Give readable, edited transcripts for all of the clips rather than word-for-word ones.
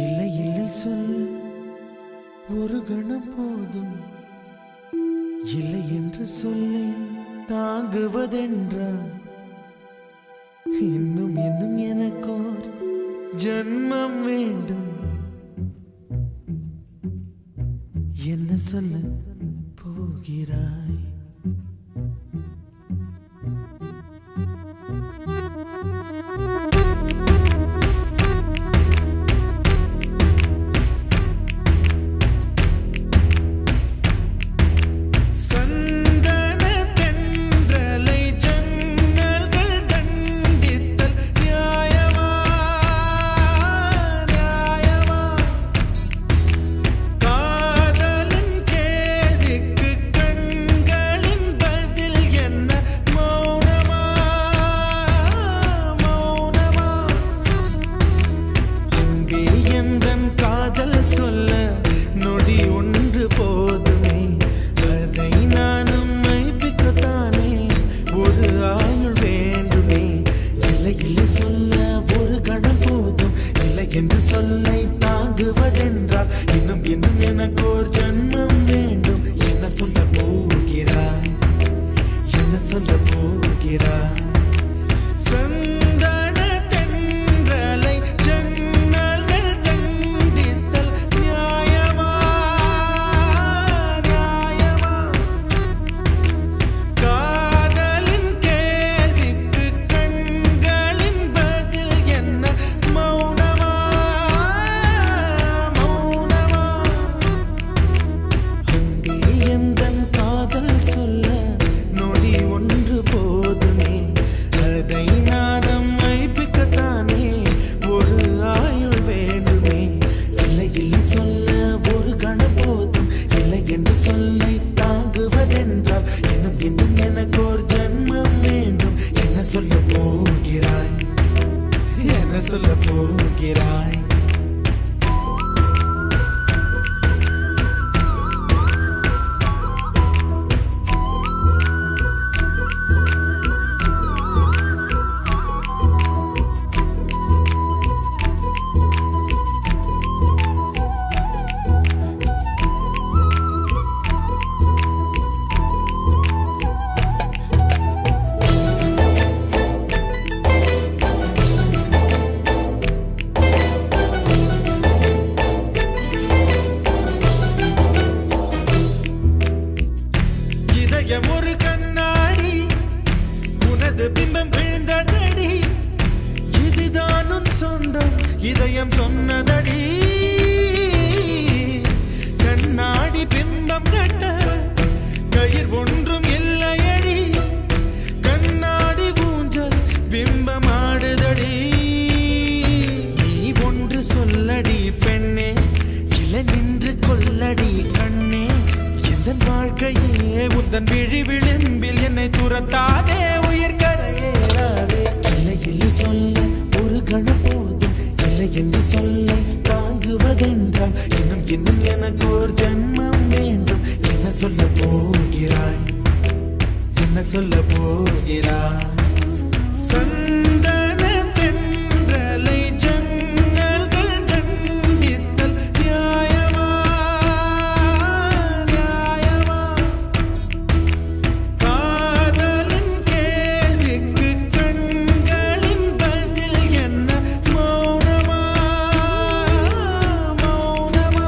இல்லை இல்லை சொல்ல ஒரு கணம் போதும், இல்லை என்று சொல்லை தாங்குவதென்றா? இன்னும் இன்னும் எனக்கோர் ஜன்மம் வேண்டும். என்ன சொல்ல போகிறாய்? என்று சொல்லை தாங்குவதென்றால் இன்னும் இன்னும் எனக்கோர் ஜன்மம் வேண்டும். என்ன சொல்ல போகிறாய்? என்ன சொல்ல போகிறாய்? சந்தன தென்றலை ஜன்னல்கள் கண்டித்தல் நியாயமா நியாயமா? காதலின் கேள்விக்கு கண்களின் பதில் என்ன? மௌனமா மௌனமா? அன்பே எந்தன் காதல் சொல்ல நொடி ஒன்று போதுமே, அதை நானும் மைப்பிக்கத்தானே ஒரு ஆயுள் வேண்டுமே. இல்லை இல்லை சொல்ல ஒரு கணம் போதும், இல்லை என்று சொல்லை தாங்குவதென்றால் இன்னும் இன்னும் எனக்கோர் ஜன்மம் வேண்டும். என்ன சொல்ல போகிறாய்? என்ன சொல்ல போகிறாய்? ஒரு கண்ணாடி உனது பிம்பம் விழுந்ததடி, இதுதான் உன் சொந்தம் இதயம் சொன்னதடி. கண்ணாடி பிம்பம் கட்ட கயிர் ஒன்றும் இல்லையடி, கண்ணாடி ஊஞ்சல் பிம்பம் ஆடுதடி. நீ ஒன்று சொல்லடி பெண்ணே, இல நின்று கொல்லடி கண்ணே. எந்தன் வாழ்க்கையே உந்தன் விழி விளிம்பில் என்னை துரத்தாதே, உயிர் கரையேறாதே. இல்லை இல்லை சொல்ல ஒரு கணம் போதும், இல்லை என்று சொல்லை தாங்குவதென்றால் இன்னும் இன்னும் எனக்கு ஒரு ஜன்மம் வேண்டும். என்ன சொல்ல போகிறாய்? என்ன சொல்ல போகிறாய்? சந்தன தென்றலை ஜன்னல்கள் கண்டித்தல் நியாயமா நியாயமா? காதலின் கேள்விக்கு கண்களின் பதில் என்ன? மௌனமா மௌனமா?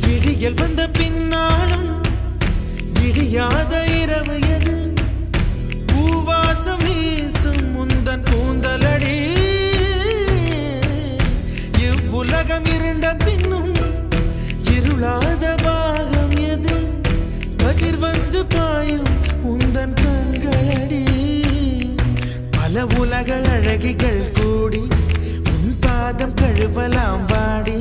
விடியல் வந்த பின்னாலும் விடியாத இரவு எது? பூவாசம் வீசும் முந்தன் கூந்தலடி. இவ்வுலகம் இருண்ட பின்னும் இருளாத பாகம் எது? கதிர் வந்து பாயும் உந்தன் கண்கள் அழகிகள் கூடி உன் பாதம் கழுவலாம் வாடி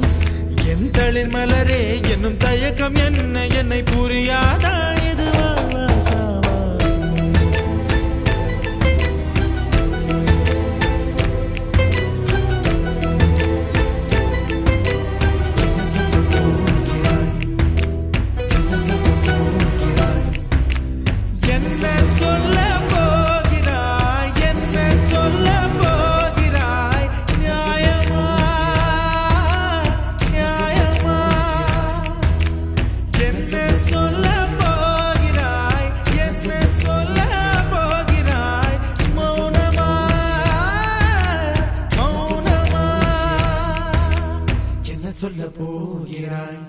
என் தளிர் மலரே என்னும் தயக்கம் என்ன என்னை புரியாதா இதுவா சொல்ல போகிறாய்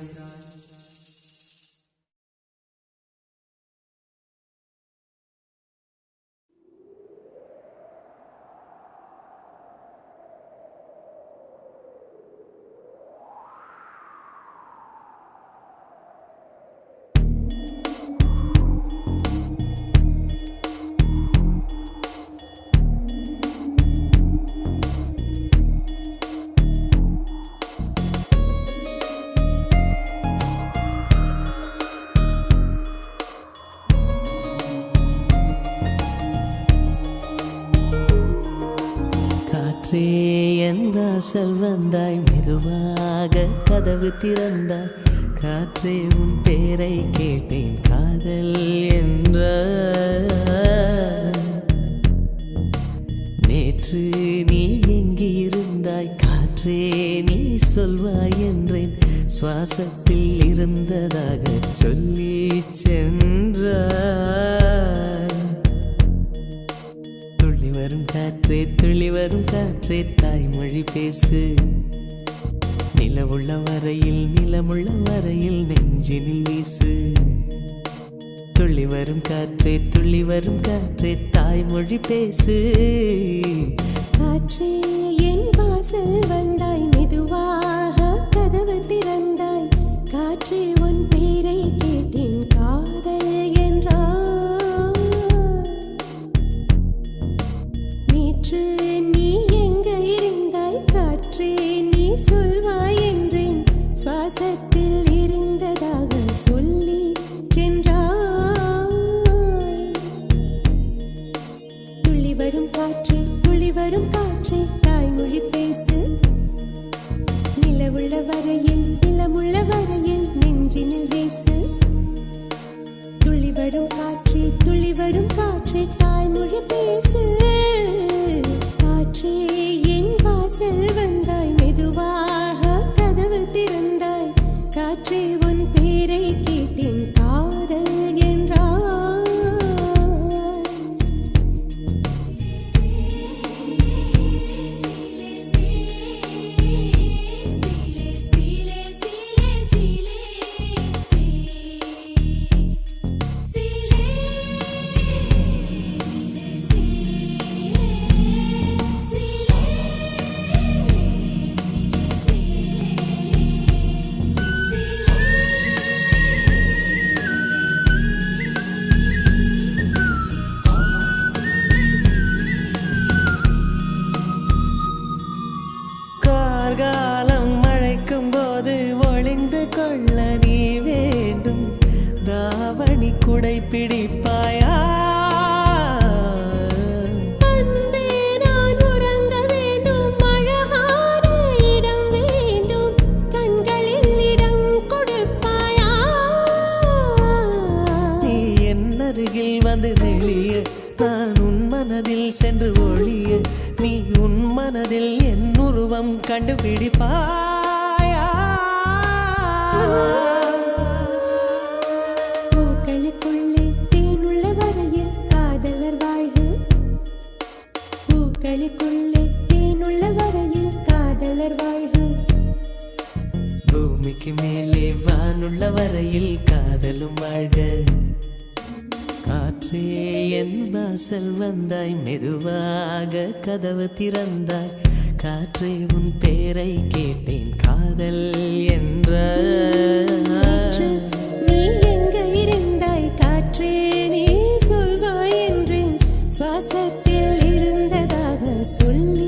என் வாசல் வந்தாய் மெதுவாக கதவு திறந்தாய் காற்றே உன் பேரை கேட்டேன் காதல் என்ற நேற்று நீ எங்கே இருந்தாய் காற்றே நீ சொல்வாய் என்றேன் சுவாசத்தில் இருந்ததாக சொல்லி சென்றாய் துள்ளி வரும் காற்றே தாய்மொழி பேசு நிலமுள்ள வரையில் நெஞ்சினில் வீசு துள்ளி வரும் காற்றே தாய்மொழி பேசு காற்றே என் வாசல் வந்தாய் மெதுவாக கதவு திறந்தாய் காற்றே உன் பேரை கேட்டேன் காதல் என்றாய் நேற்று நீ எங்க இருந்தாய் காற்றே நீ சொல்வாய் என்றேன் சுவாசத்தில் இருந்ததாக சொல்லி சென்றாய் துள்ளி வரும் காற்றே தாய்மொழி பேசு நிலமுள்ள வரையில் நெஞ்சினில் வீசு துள்ளி வரும் காற்றே தாய்மொழி பேசு காற்றே என் வாசல் வந்தாய் மெதுவாக கதவு திறந்தாய் காற்றே உன் பேரை கேட்டேன் காதல் என்றாய் கார்காலம் மழைக்கும் போது ஒளிந்து கொள்ள நீ வேண்டும் தாவணி குடை பிடிப்பாயா அன்பே நான் உறங்க வேண்டும் அழகான இடம் வேண்டும் கண்களில் இடம் கொடுப்பாயா நீ என் அருகில் வந்து நெளிய நான் உன் மனதில் சென்று ஒளிய நீ உன் மனதில் என் உருவம் கண்டுபிடிப்பாயா பூக்களுக்குள்ளே தேனுள்ள வரையில் காதலர் வாழ்க பூக்களுக்குள்ளே தேனுள்ள வரையில் காதலர் வாழ்க பூமிக்கு மேலே வானுள்ள வரையில் காதலும் வாழ்க காற்றே என் வாசல் வந்தாய் மெதுவாக கதவு திறந்தாய் காற்றே உன் பேரை கேட்டேன் காதல் என்ற நேற்று நீ எங்க இருந்தாய் காற்றே நீ சொல்வாய் என்றேன் சுவாசத்தில் இருந்ததாக சொல்லி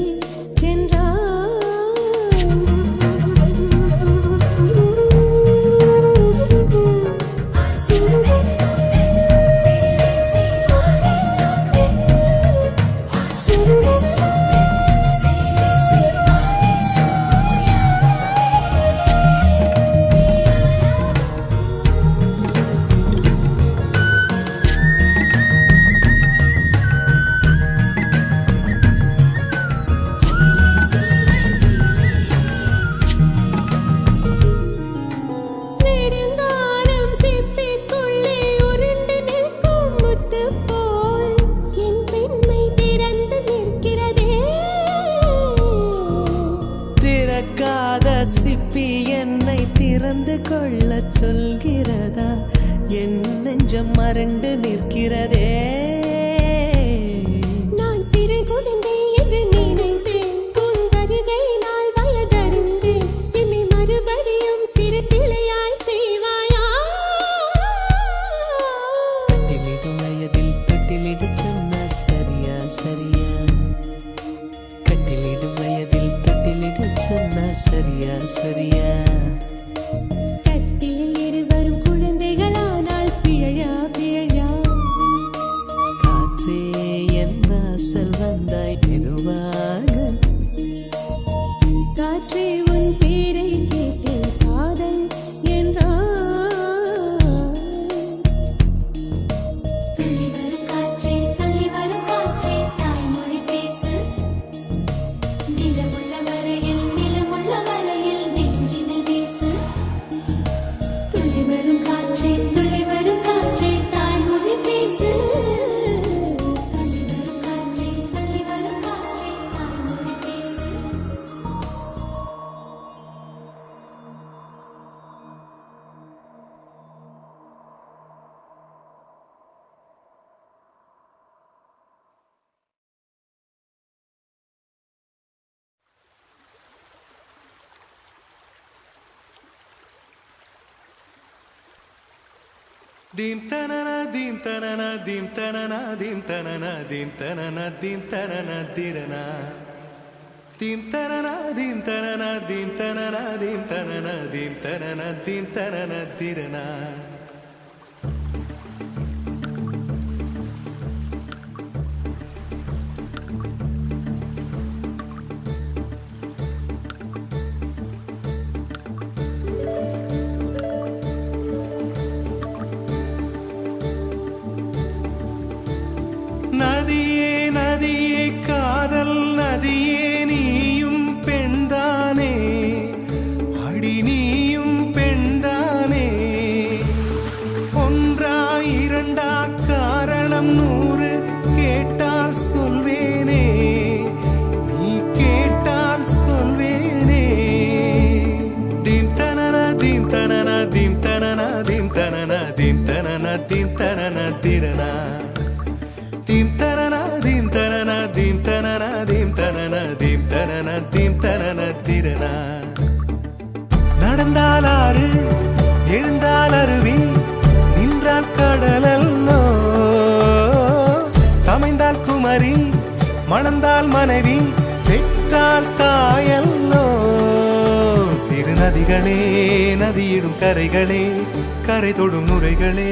கொள்ள சொல்கிறதா என் நெஞ்சம் மறண்டு நிற்கிறதே நான் சிறு குழந்தை என்று நினைத்தேன் உன் வருகையினால் வயதறிந்தேன் என்னை மறுபடியும் சிறு பிள்ளையாய் செய்வாயா கட்டிலிடும் வயதில் தொட்டிலிடு சொன்னால் சரியா சரியா கட்டிலிடும் வயதில் தொட்டிலிடு சொன்னால் சரியா சரியா கட்டிலில் இருவரும் குழந்தைகளானால் பிழையா பிழையா காற்றே என் வாசல் வந்தாய் மெதுவாக காற்றே உன் பேரை கேட்டேன் காதல் என்றாய் துள்ளி வரும் காற்றே தாய்மொழி பேசு நிலமுள்ள வரையில் நெஞ்சினில் வீசு துள்ளி வரும் காற்றே தாய்மொழி பேசு துள்ளி வரும் காற்றே தாய்மொழி பேசு Dim tanana dim tanana dim tanana dim tanana dim tanana dim tanana dirana dim tanana dim tanana dim tanana dim tanana dim tanana dim tanana dirana நதியே நதியே காதல் நதியே நீயும் பெண்தானே அடி நீயும் பெண்தானே ஒன்றா இரண்டா காரணம் 100 கேட்டால் சொல்வேனே நீ கேட்டால் சொல்வேனே தீம் தனன தீம் தனன தீம் தனன தீம் தனன தீம் தனன தீம் தனன திரனா dim tanana dim tanana dim tanana dim tanana dim tanana dim tanana tirana நடந்தால் ஆறு எழுந்தால் அருவி நின்றால் கடலல்லோ சமைந்தால் குமரி மணந்தால் மனைவி பெற்றால் தாயல்லோ சிறு நதிகளே நதியிடும் கரைகளே கரை தொடும் நுரைகளே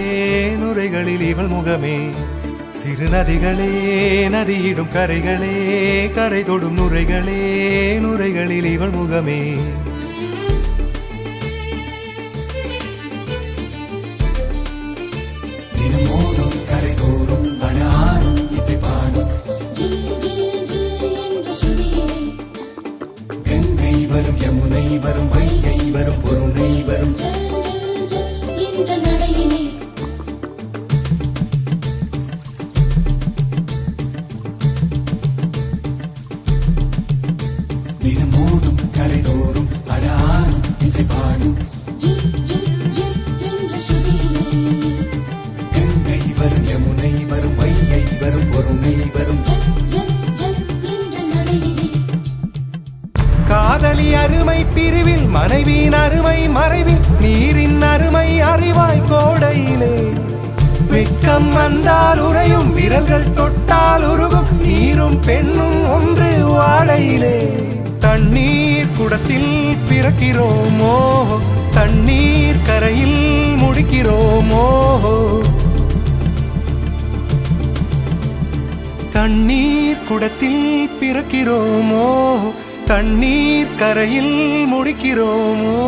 நுரைகளில் இவள் முகமே சிறு நதிகளே நதியிடும் கரைகளே கரை தொடும் நுரைகளே நுரைகளில் இவள் முகமே தினம் மோதும் கரை தோறும் அடாரும் இசைப்பாடும் ஜில் ஜில் ஜில் என்ற சுதியிலே கங்கை வரும் யமுனை வரும் வைகை வரும் பொருணை வரும் ஜல் ஜல் ஜல் என்ற நடையிலே தினம் மோதும் கரை தோறும் அடாரும் இசைப்பாடும் ஜில் ஜில் ஜில் என்ற சுதியிலே கங்கை வரும் யமுனை வரும் வைகை வரும் பொருணை வரும் ஜல் ஜல் ஜல் என்ற நடையிலே காதலி அருமை பிரிவில் மனைவியின் அருமை மறைவில் நீரின் அருமை அறிவாய் கோடையிலே வெட்கம் வந்தால் உறையும் விரல்கள் தொட்டால் உருகும் நீரும் பெண்ணும் ஒன்று வாழையிலே தண்ணீர் குடத்தில் பிறக்கிறோமோ தண்ணீர் கரையில் முடிக்கிறோமோ தண்ணீர் குடத்தில் பிறக்கிறோமோ தண்ணீர் கரையில் முடிக்கிறோமோ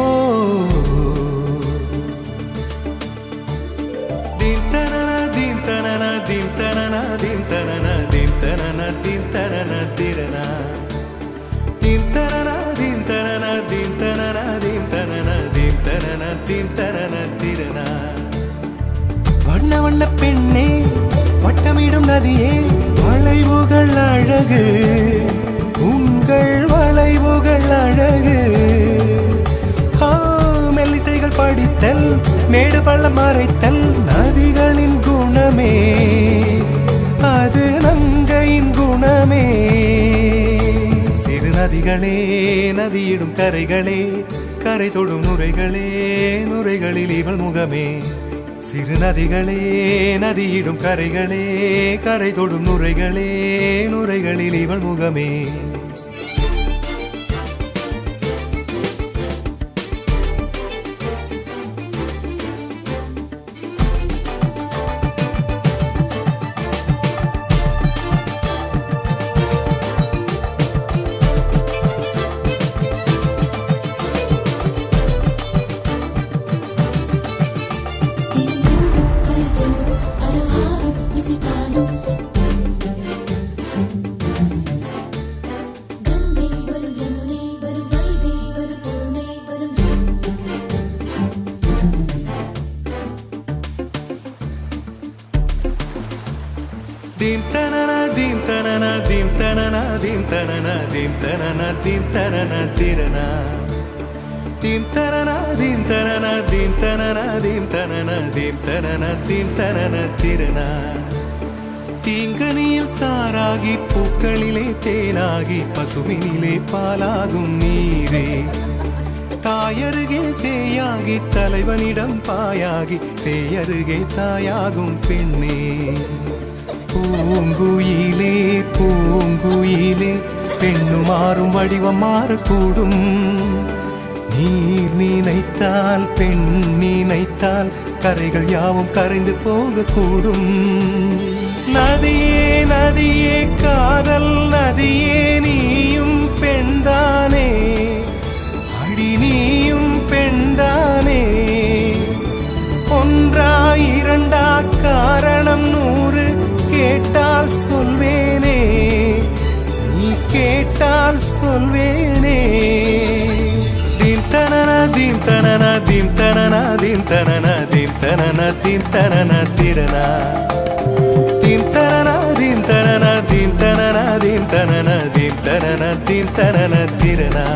தீம் தனன தீம் தனன தீம் தனன தீம் தனன தீம் தனன தீம் தனன திரனா தீம் தனன தீம் தனன தீம் தனன தீம் தனன தீம் தனன தீம் தனன திரனா வண்ண வண்ண பெண்ணே வட்டமிடும் நதியே வளைவுகள் அழகு உங்கள் வளைவுகள் அழகு மெல்லிசைகள் பாடி அணைத்தல் மேடு பள்ளம் மறைத்தல் நதிகளின் குணமே அது நங்கையின் குணமே சிறு நதிகளே நதியிடும் கரைகளே கரை தொடும் நுரைகளே நுரைகளில் இவள் முகமே சிறு நதிகளே நதியிடும் கரைகளே கரை தொடும் நுரைகளே நுரைகளில் இவள் முகமே தினமூடும் கருத்தோடும் அழகாரும் இசைப்பாடும் கங்கை வரும் யமுனை வரும் வைகை வரும் பூனை வரும் தீம் தனன தீம் தனன தீம் தனன தீம் தனன தீம் தனன தீம் தனன திரனா தீம் தனன தீம் தனன தீம் தனன தீம் தனன தீம் தனன தீம் தனன திரனா தீங்கனியில் சாராகி பூக்களிலே தேனாகி பசுவினிலே பாலாகும் நீரே தாயருகே சேயாகி தலைவனிடம் பாயாகி சேயருகே தாயாகும் பெண்ணே பூங்குயிலே பூங்குயிலே பெண்ணு மாறும் வடிவம் மாறக்கூடும் நீர் நினைத்தால் பெண் நினைத்தால் கரைகள் யாவும் கரைந்து போகக்கூடும் நதியே நதியே காதல் நதியே நீயும் பெண்தானே அடி நீயும் பெண்தானே ஒன்றா இரண்டா காரணம் 100 கேட்டால் சொல்வேனே நீ கேட்டால் சொல்வேனே தீம் தனன தீம் தனன தீம் தனன தீம் தனன தீம் தனன தீம் தனன திரனா தீம் தனன தீம் தனன தீம் தனன தீம் தனன தீம் தனன தீம் தனன திரனா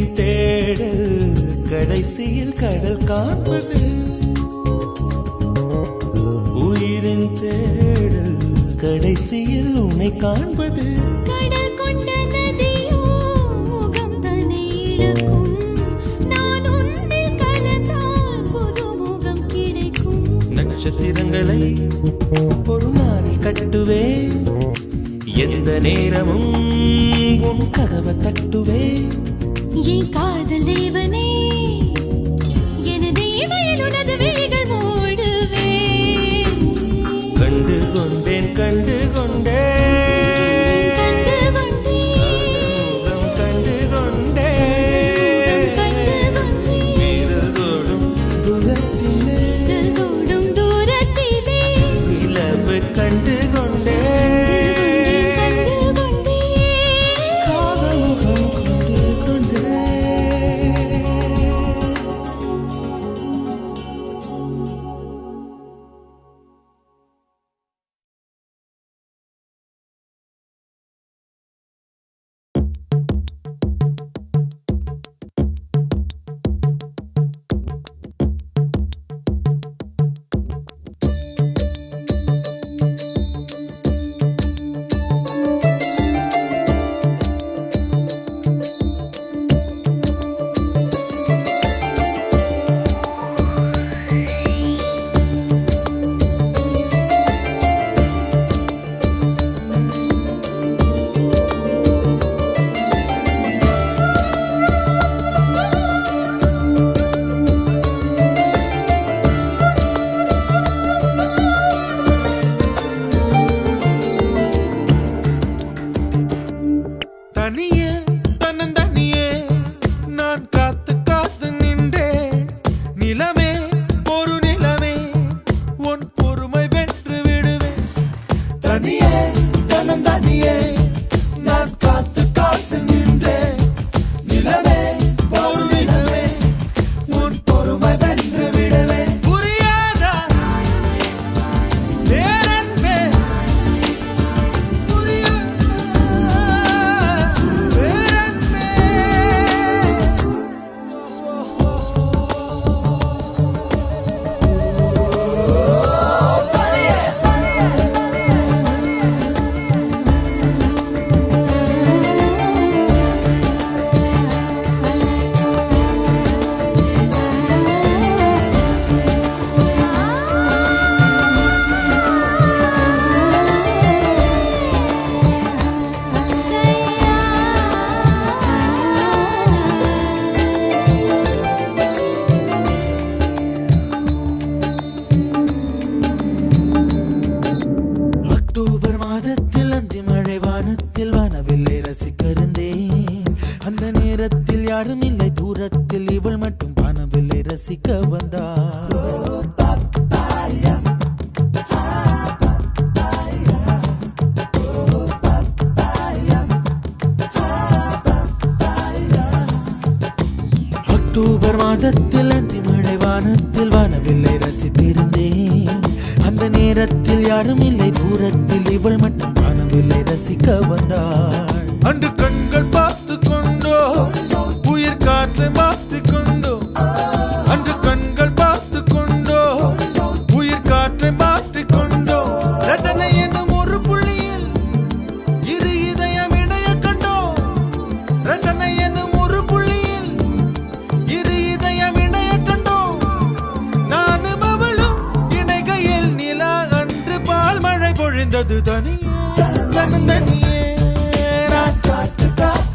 உயிரின் தேடல் கடைசியில் கடல் காண்பது. உயிரின் தேடல் கடைசியில் உன்னை காண்பது. கடல் கொண்ட நதியோ முகம் தன்னை இழக்கும். நான் உன்னில் கலந்தால் புது முகம் கிடைக்கும். நட்சத்திரங்களை ஒரு நாளில் கட்டுவேன். எந்த நேரமும் உன் கதவை தட்டுவேன். என் காதல் தேவனே, எனது இமையில் உனது விழிகள் மூடுவேன். கண்டு கொண்டேன் கண்டு கொண்டேன் கண்டு கொண்டேன், முகம் கண்டு கொண்டேன். கண்டு கொண்டேன், வீரல் தோடும் தூரத்திலே கூடும் தூரத்திலே நிலவு கண்டு கொண்டேன். கண்டு கொண்டேன். காதல் முகம் கொண்டு கொண்டேன். தனியே தன்னந்தனியே நான் காத்து காத்து நின்றேன். நிலமே ஒரு நிலமே உன் பொறுமை வென்று விடுவேன். தனியே தன்னந்தனியே நான் காத்து காத்து நின்றேன். நிலமே ஒரு நிலமே உன் பொறுமை வென்று விடுவேன். புரியாதா பேரன்பே, அக்டோபர் மாதத்தில் அந்தி மழை வானத்தில் வானவில்லை ரசிக்க இருந்தேன். அந்த நேரத்தில் யாரும் இல்லை தூரத்தில் இவள் மட்டும் வானவில்லை ரசிக்க வந்தாள். அக்டோபர் மாதத்தில் அந்தி மழை வானத்தில் வானவில்லை ரசித்திருந்தேன். அந்த நேரத்தில் யாரும் இல்லை தூரத்தில் இவள் மட்டும் வானவில்லை ரசிக்க வந்தாள். அன்று கண்கள் பார்த்து கொண்டோ உயிர் காற்றை மாற்றி கொண்டோ. அன்று கண்கள் பார்த்து கொண்டோ உயிர் காற்றை மாற்றி கொண்டோ. ரசனை என்னும் ஒரு புள்ளியில் இரு இதயம் இணைய கண்டோ. ரசனை என்னும் ஒரு புள்ளியில் இரு இதயம் இணைய கண்டோ. நானும் அவளும் இணைகையில் நிலா அன்று பால் மழை பொழிந்தது. தனியே தனியே நான் காத்து காத்து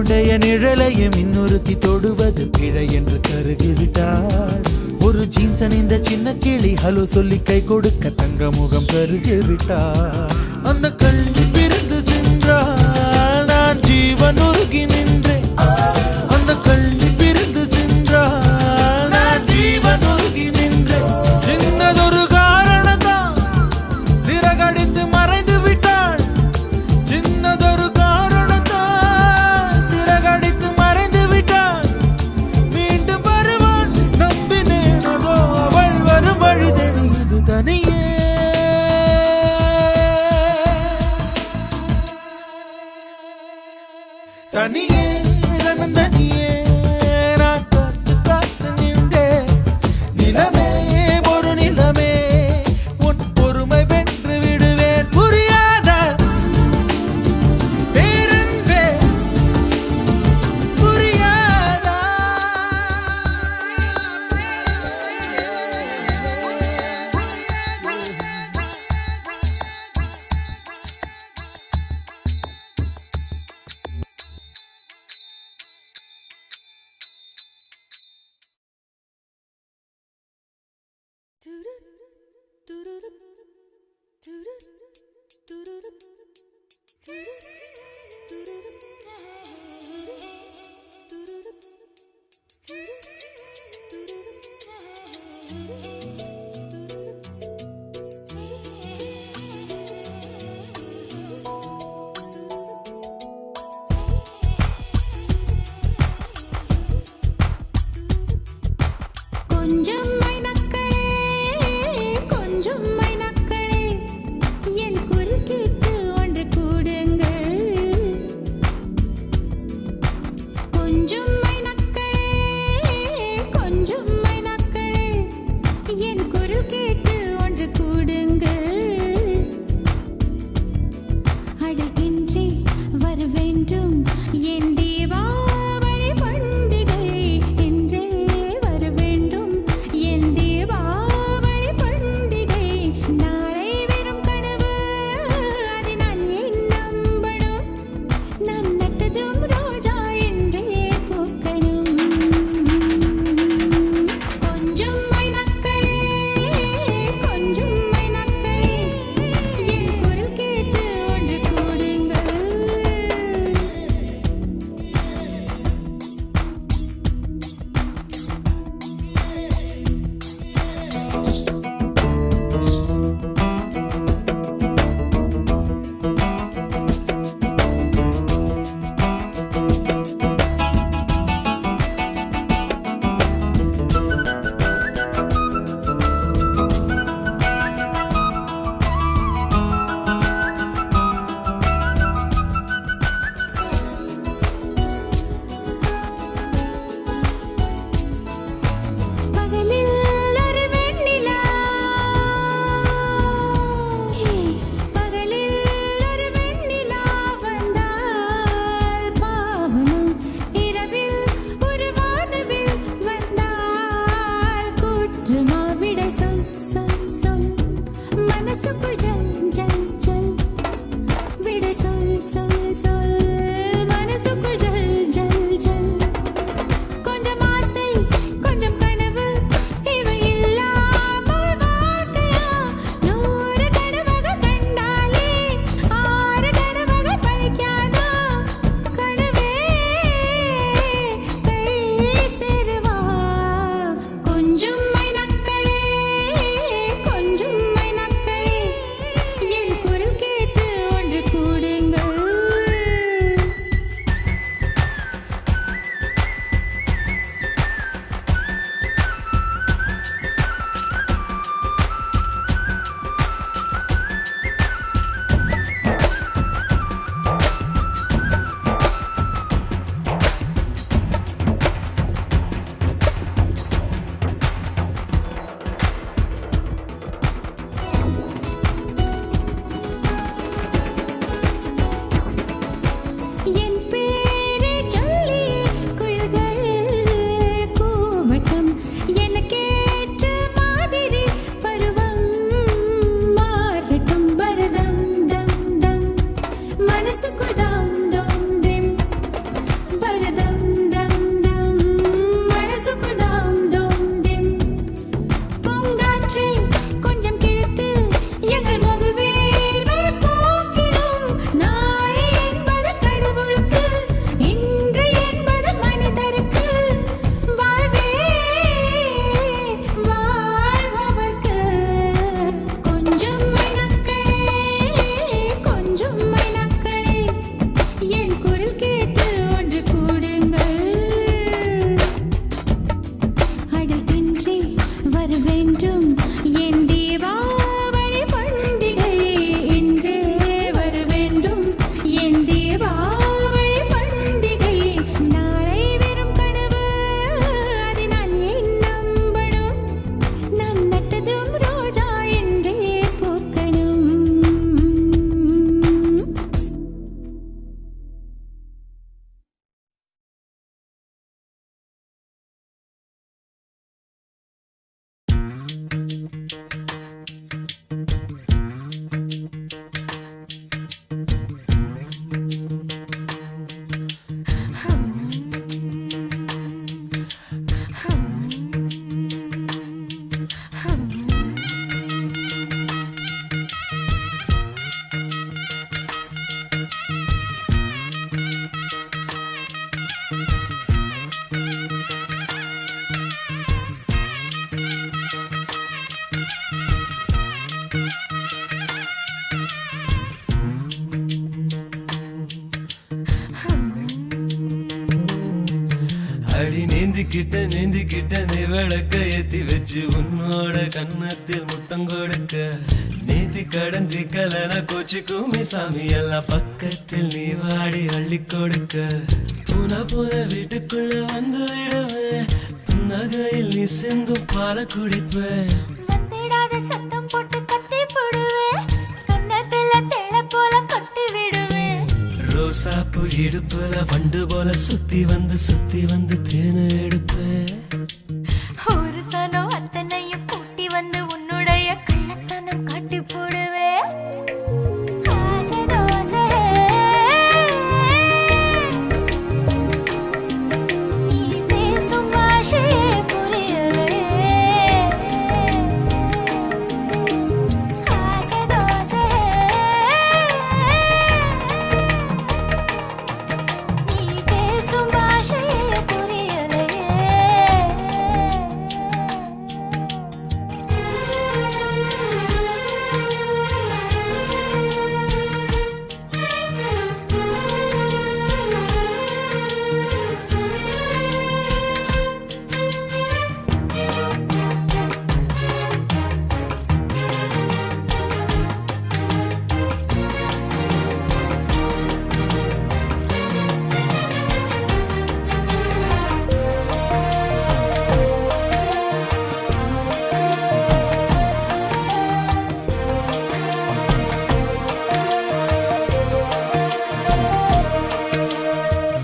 என்னுடைய நிழலையும் இன்னொருத்தி தொடுவது பிழை என்று கருகிவிட்டாள். ஒரு ஜீன்ஸ் அணிந்த சின்ன கிளி ஹலோ சொல்லி கை கொடுக்க தங்க முகம் கருகிவிட்டாள். அந்த கல்வி பிரிந்து சென்றாள், நான் ஜீவன் உருகி நின்றேன். அந்த கல்வி பிரிந்து சென்றாள், நான் ஜீவன் உருகி நின்றேன். சின்னதொரு காரணத்தான் சிறகடித்து மறைந்து விட்டாள். சின்னதொரு காரணத்தான் சிறகடித்து மறைந்து விட்டாள். மீண்டும் வருவாள் நம்பினேன், அதோ அவள் வரும் வழி தெரியுது தனியே. தனியே தனியே நான் காத்து காத்து நின்றேன். நிலமே ஒரு நிலமே உன் பொறுமை வென்று விடுவேன். புரியாத பேரன்பே புரியாதா. கொஞ்சம் மைனக்களே, கொஞ்சம் மைனக்களே, என் குரல் கேட்டு ஒன்று கூடுங்கள். கொஞ்சம் மைனக்களே, கொஞ்சம் மைனக்களே, என் குரல் கேட்டு ஒன்று கூடுங்கள். அழகின்றே வர வேண்டும் என் தீபாவளி பண்டிகை என்றே வர வேண்டும் என் தீபாவளி பண்டிகை. நாளை வெறும் கனவு, அதை நான் ஏன் நம்பணும்? நான் நட்டதும் ரோஜா என்றே பூக்கணும். கொஞ்சம் மைனக்களே, கொஞ்சம் மைனக்களே, என் குரல் கேட்டு ஒன்று கூடுங்கள். பகலில் ஒரு வெண்ணிலா, பகலில் ஒரு வெண்ணிலா வந்தால் பாவம். இரவில் ஒரு வானவில் வந்தால் குற்றமா? விடை சொல் சொல் சொல், மனசுக்குள் ஜல் ஜல் ஜல். விடை சொல் சொல் சொல், மனசுக்குள் ஜல் ஜல் ஜல். கொஞ்சம் ஆசை கொஞ்சம் கனவு, இவை இல்லாமல் வாழ்க்கையா? 100 கனவாக கண்டாலே 6 கனவாக பழிக்காதா? கனவே கை சேருவா? கொஞ்சம் மைனக்களே, கொஞ்சம் மைனக்களே, என் குரல் கேட்டு ஒன்று கூடுங்கள். என் பேரை சொல்லி குயில்கள் கூவட்டும். எனக்கேற்ற மாதிரி பருவம் மாறட்டும். பரதம் தம் தம், மனசுக்குள் தம் தம் திம். அடி நீந்திக்கிட்ட நீ விளக்க ஏத்தி வச்சு உன்னோட கன்னத்தில் முத்தம் கொடுக்க நீதி கடந்தி கலன கோச்சிக்குமே சாமி எல்லாம் பக்கத்தில் நீ வாடி அள்ளி கொடுக்க புன வீட்டுக்குள்ள வந்து விடுவேன் புன்னகையில் நீ சிந்தும் பால குடிப்பேன் வந்திடாத சத்தம் போட்டு கத்தி போடுவேன் கன்னத்துல தேள போல கொட்டி விடுவேன் ரோசாப்பு இடுப்புல வண்டு போல சுத்தி வந்து தேனை எடுப்பேன் ஒரு சனம் அத்தனையும் கூட்டி வந்து உன்னுடைய கள்ளத்தனம் காட்டி போடுவேன் ஆசை தோசை நீ பேசும் பாஷையே புரியலையே ஆசை தோசை நீ பேசும் பாஷையே புரியலையே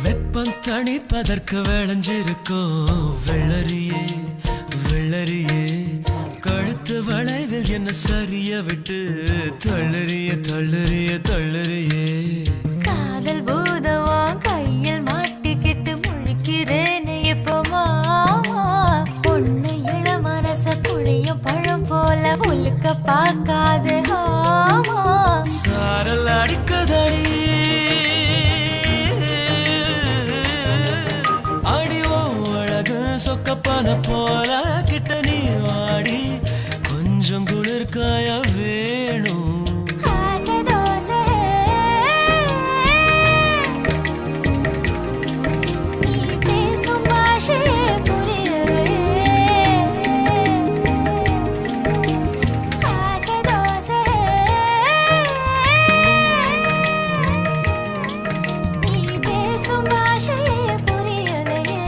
வெப்பம் தணிப்பதற்கு விளைஞ்சிருக்கும் வெள்ளரியே கழுத்து வளைவில் என்ன சரிய விட்டு தள்ளறியே காதல் பூதவா கையில் மாட்டிக்கிட்டு முழிக்கிறேனே இப்போ மாமா பொண்ணு இள மனச புளியும் பழம் போல உலுக்க பார்க்காது ஆமா சாரல் அடிக்கதடி அடிவோ அழகு சொக்கப்பான போல கிட்ட நீ வாடி கொஞ்சம் குளிர்காய வேணும் ஆசை தோசை நீ பேசும் பாஷையே புரியலையே ஆசை தோசை நீ பேசும் பாஷையே புரியலையே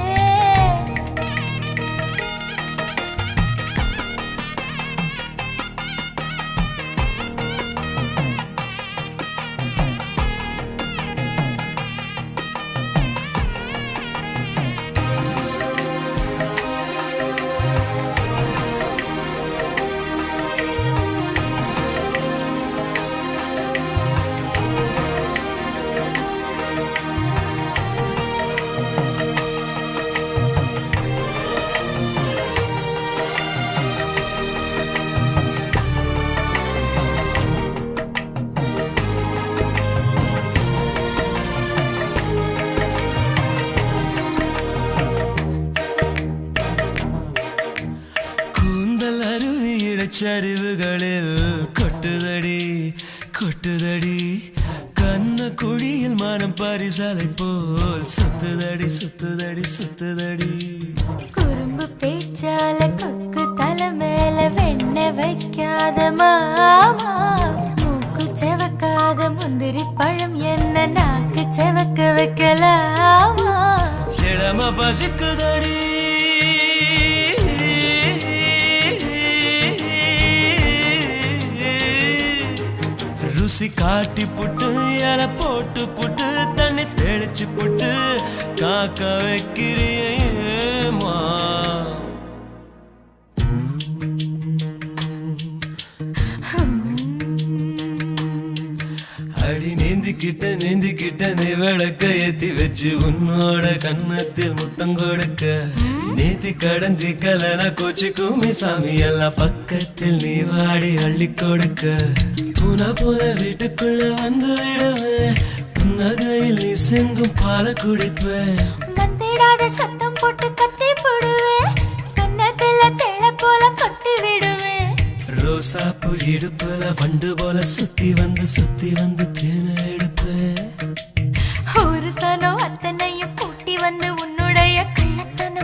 கூந்தல் அருவி இடைச்சரிவுகளில் கொட்டுதடி கண்ண குழியில் மனம் பரிசலை போல் சுத்துதடி குறும்பு பேச்சால கொக்கு தலை மேல வெண்ண வைக்காத மாமா மூக்கு செவக்காத முந்திரி பழம் என்ன நாக்கு செவக்க வைக்கலாமா இளம பசிக்குதடி ருசி காட்டி புட்டு இலை போட்டு புட்டு தண்ணி தெளிச்சு புட்டு காக்க வைக்கிறியேமா அடி நீந்திக்கிட்ட நீ விளக்க ஏத்தி வச்சு உன்னோட கன்னத்தில் முத்தம் கொடுக்க நீதி கடந்தி கலன கோச்சிக்குமே சாமி எல்லாம் பக்கத்தில் நீ வாடி அள்ளி கொடுக்க புன வீட்டுக்குள்ள வந்து விடுவேன் புன்னகையில் நீ சிந்தும் பால குடிப்பேன் வந்திடாத சத்தம் போட்டு கத்தி போடுவேன் கன்னத்துல தேள போல கொட்டி விடுவேன் ரோசாப்பு இடுப்புல வண்டு போல சுத்தி வந்து தேனை எடுப்பேன் ஒரு சனம் அத்தனையும் கூட்டி வந்து உன்னுடைய கள்ளத்தனம்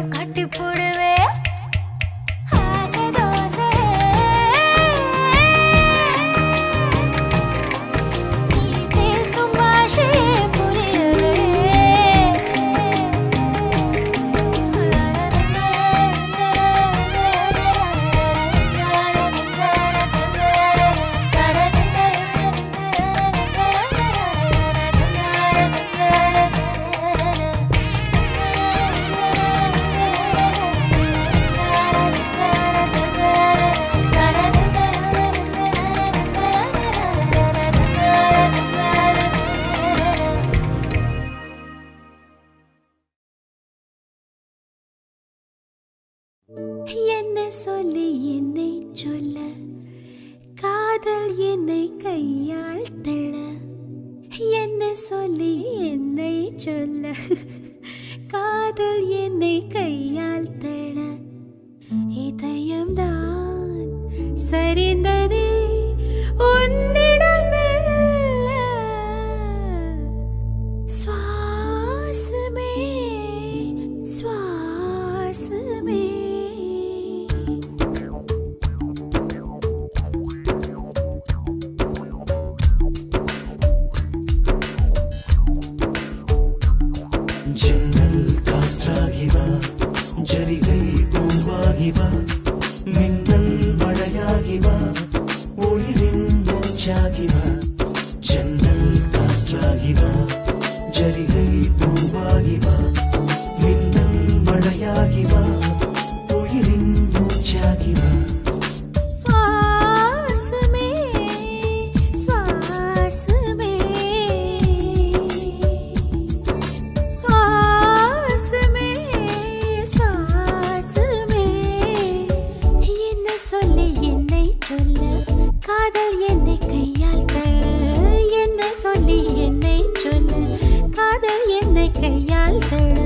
என்ன சொல்லி என்னை சொல்ல காதல் என்னை கையால் தள்ள என்ன சொல்லி என்னை சொல்ல காதல் என்னை கையால் தள்ள இதயம்தான் சரிந்ததே உன்னிடமெல்ல சுவாசமே சுவாசமே ஜன்னல் காற்றாகி வா ஜரிகை பூவாகி வா மின்னல் மழையாகி வா உயிரின் மூச்சாகி வா ஜன்னல் காற்றாகி வா ஜரிகை பூவாகி வா மின்னல் மழையாகி வா உயிரின் மூச்சாகி வா சுவாசமே சுவாசமே சுவாசமே சுவாசமே என்ன சொல்லி என்னை சொல்ல காதல் என்னை கையால் தள்ள என்ன சொல்லி என்னை சொல்ல காதல் என்னை கையால் தள்ள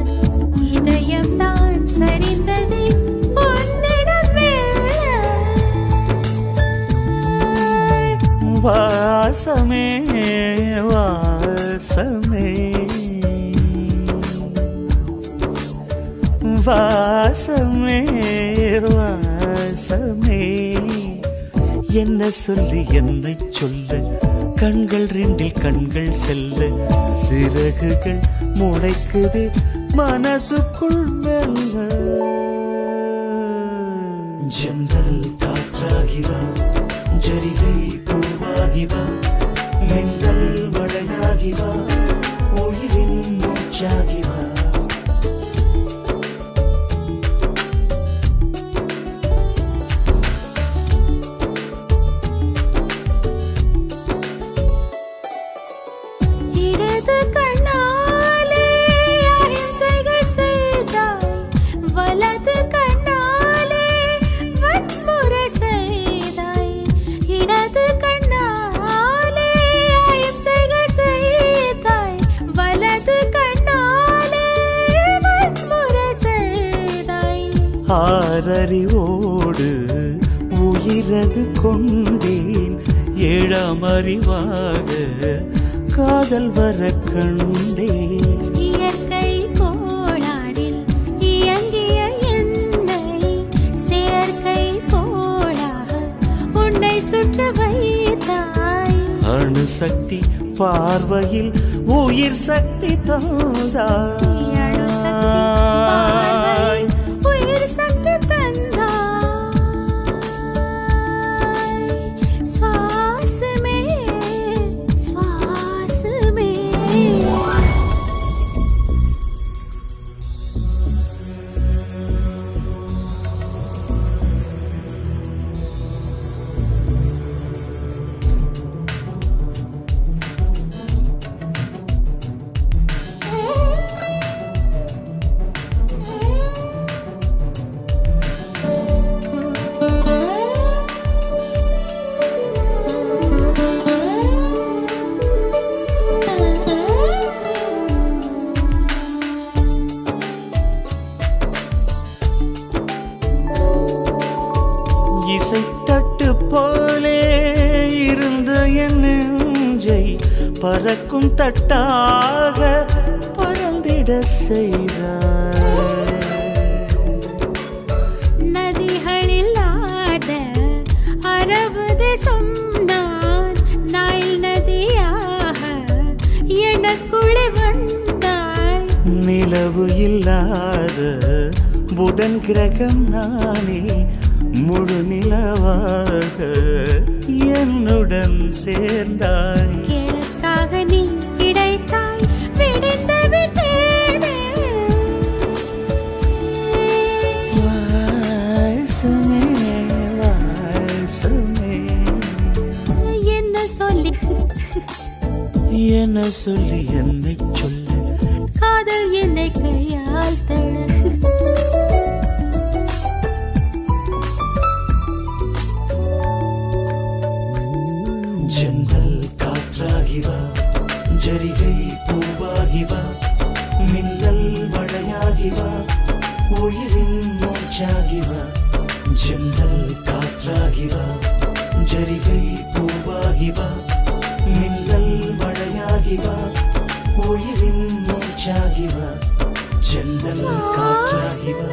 இதயம் தான் சரிந்தது வாசமே வாசமே வாசமே வாசமே என்ன சொல்லி என்னை சொல்ல கண்கள் ரெண்டில் கண்கள் செல்ல சிறகுகள் முளைக்குது மனசுக்குள் மெல்ல ஜன்னல் காற்றாகி வா ஜரிகை பூவாகி வா மின்னல் மழையாகி வா உயிரின் மூச்சாகி வா இடது கண்ணாலே அகிம்சைகள் செய்தாய் வலது கண்ணாலே வன்முறை செய்தாய் இடது கண்ணாலே அகிம்சைகள் செய்தாய் வலது கண்ணாலே வன்முறை செய்தாய் ஆறறிவோடு உயிரது கொண்டேன் ஏழாம் அறிவாக காதல் வர கண்டேன் இயற்கை கோளாறில் இயங்கிய என்னை செயற்கை கோளாக உன்னை சுற்ற வைத்தாய் அணுசக்தி பார்வையில் உயிர் சக்தி தந்தாய் அணுசக்தி பார்வையில் உயிர் சக்தி தந்தாய் சுவாசமே சுவாசமே இசைத்தட்டு போலே இருந்த என் நெஞ்சை பறக்கும் தட்டாக பறந்திட செய்தாய் நதிகளில்லாத அரபு தேசம் நான் நைல் நதியாக எனக்குள்ளே வந்தாய் நிலவு இல்லாத புதன் கிரகம் நானே முழு நிலவாக என்னுடன் சேர்ந்தாய் கிழக்காக நீ கிடைத்தாய் விடிந்து விட்டேனே வாசமே வாசமே என்ன சொல்லி என்ன சொல்லி என்னை சொல்ல காதல் என்னை கையால் தள்ள ஜரிகை பூவாகி வா மின்னல் மழையாகி வா உயிரின் மூச்சாகி வா ஜன்னல் காற்றாகி வா ஜரிகை பூவாகி வா மின்னல் மழையாகி வா உயிரின் மூச்சாகி வா ஜன்னல் காற்றாகி வா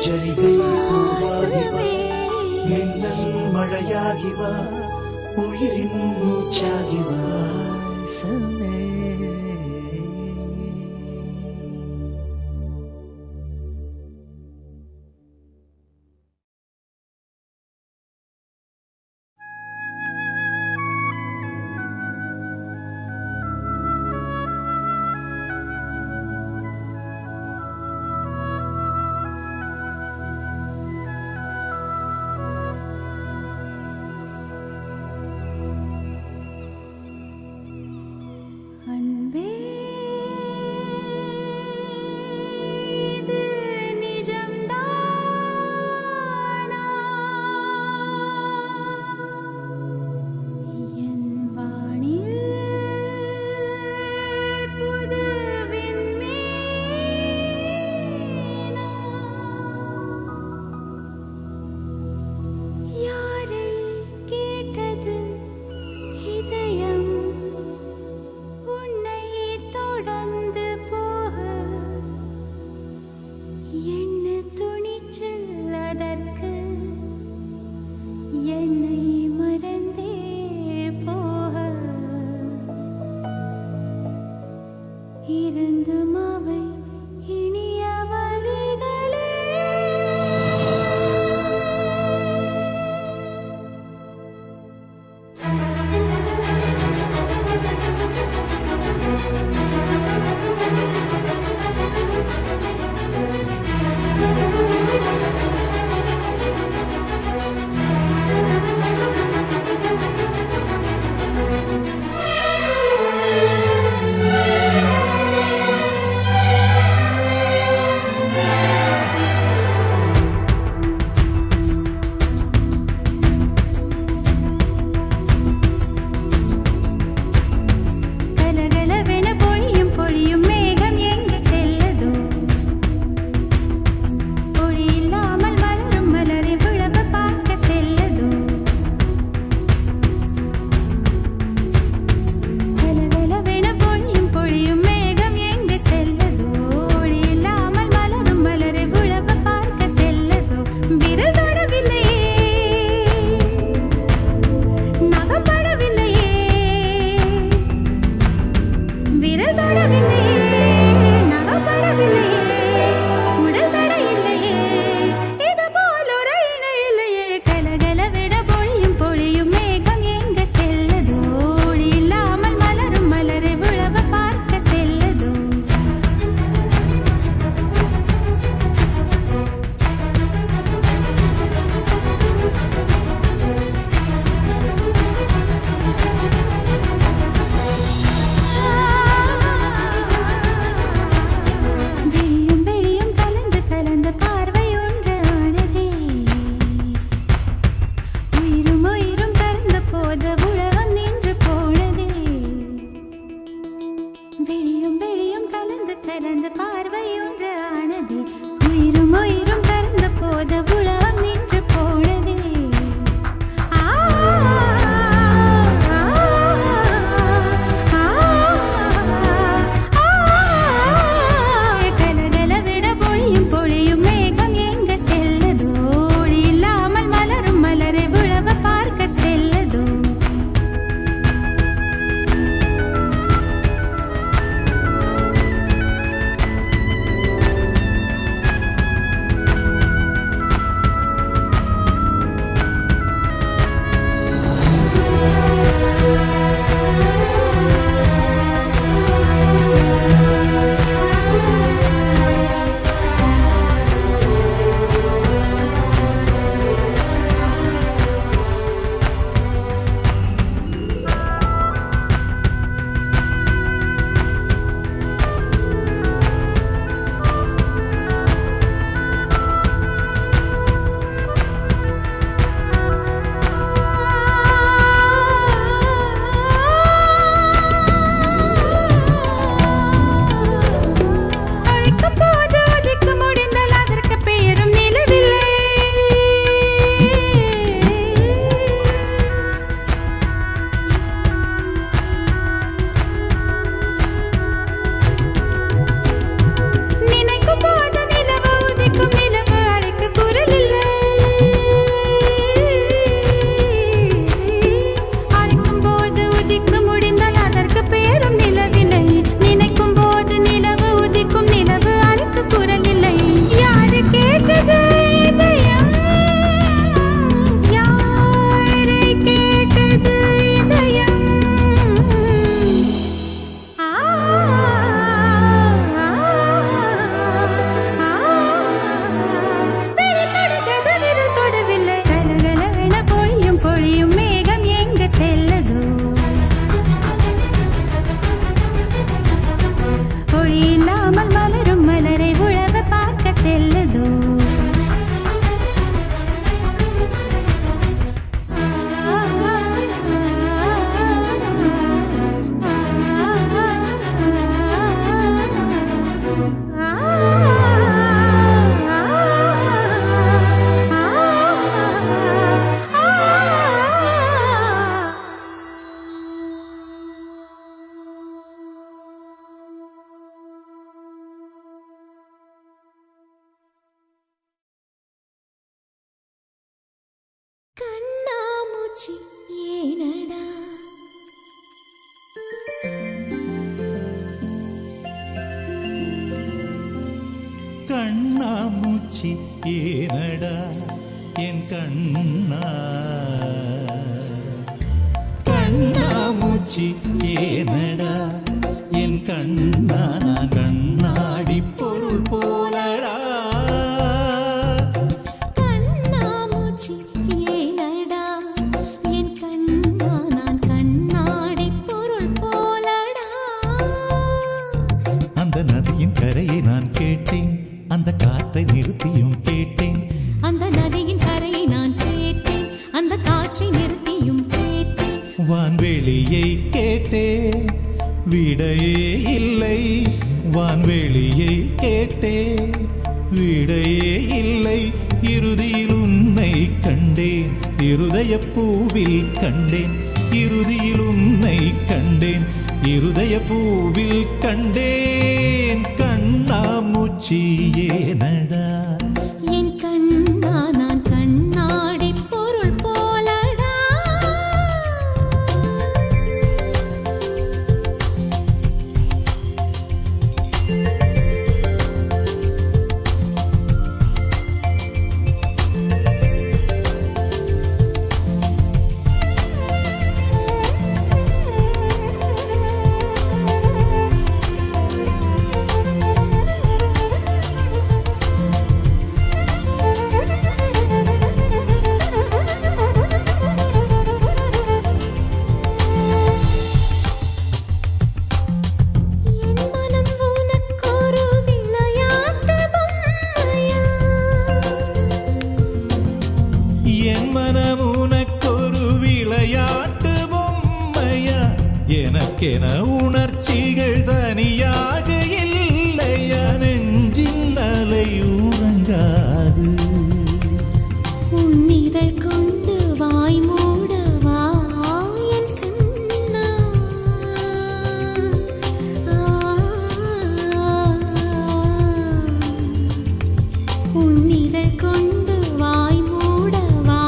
ஜரிகை பூவாகி வா மின்னல் மழையாகி வா உயிரின் மூச்சாகி வா சமே கண்ணாமூச்சி ஏனடா என் கண்ணா கண்ணாமூச்சி ஏனடா என் கண்ணா நான் கண்ணாடி பொருள் போலடா கண்ணாமூச்சி ஏனடா என் கண்ணா நான் கண்ணாடி பொருள் போலடா. அந்த நதியின் கரையை நான் கேட்டேன், அந்த காற்றை நிறுத்தியும் கேட்டேன். அந்த நதியின் கரையை நான் கேட்டேன், அந்த காற்றை நிறுத்தியும் கேட்டேன். வான்வெளியை கேட்டேன், விடையே இல்லை. வான்வெளியை கேட்டேன், விடையே இல்லை. இறுதியில் உன்னை கண்டேன், இருதய பூவில் கண்டேன். இறுதியில் உன்னை கண்டேன், இருதய பூவில் கண்டேன். கண்ணாமூச்சி ஏனடா என் கண்ணா நான் கண்ணாடி பொருள் போலடா. என் மனம் உனக்கொரு விளையாட்டு பொம்மையா? எனக்கென உணர்ச்சிகள் தனியாக இல்லையா? நெஞ்சின் அலையூரங்காது. உன்னிதழ் கொண்டு வாய் மூடவா என் கண்ணா. உன்னிதழ் கொண்டு வாய் மூடவா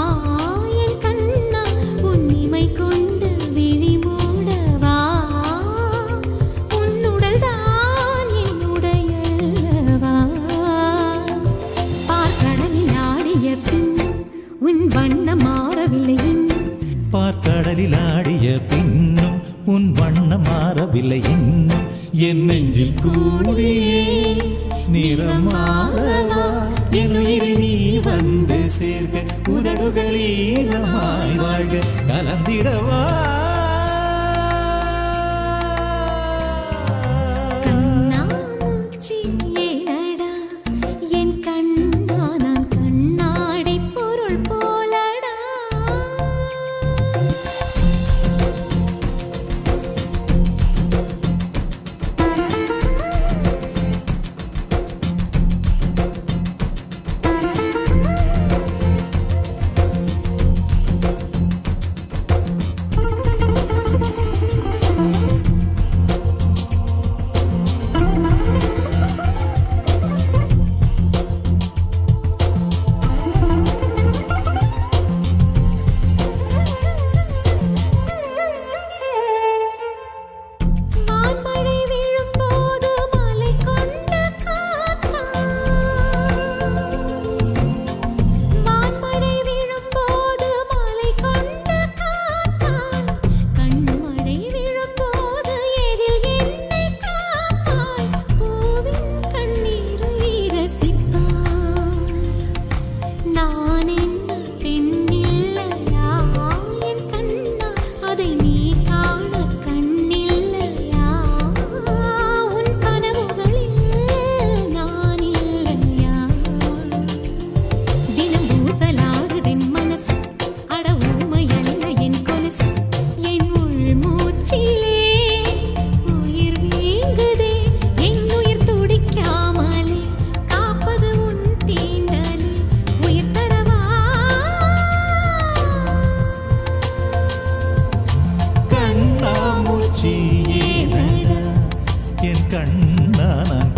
என் கண்ணா. உன்னிமை கொண்டு விழி மூடவா. உன்னுடல் தான் என் உடையல்லவா. பார்க்கடலில் ஆடிய பின்னும் உன் வண்ணம் மாறவில்லை இன்னும். பார்க்கடலில் ஆடிய பின்னும் உன் வண்ணம் மாறவில்லை இன்னும். என் நெஞ்சில் கூடியே நிறம் மாறவா? என் உயிரில் நீ வந்து சேர்க, உதடுகள் ஈரமாய் வாழ்க, கலந்திடவா? கண்ணாமூச்சி ஏனடா என் கண்ணா நான் கண்ணாடி பொருள் போலடா. வான்மழை விழும்போது மலை கொண்ட காத்தா. வான்மழை விழும்போது மலை கொண்ட காத்தா. கண்மழை விழும்போது எதில் என்னை காப்பாய். பூவின் கண்ணீரை ரசிப்பாய். நான் என்ன பெண் இல்லையா என் கண்ணா? அதை நீ காண கண்ணில்லையா? உன் கனவுகளில் நான் இல்லையா? தினம் ஊசலாடுதென் மனசு, அட ஊமை அல்ல என் கொலுசு. என் உள்மூச்சிலே உயிர் வீங்குதே. என் உயிர் துடிக்காமலே காப்பது உன் தீண்டலே. உயிர் தரவா? கண்ணாமூச்சி ஏனடா என் கண்ணா நான்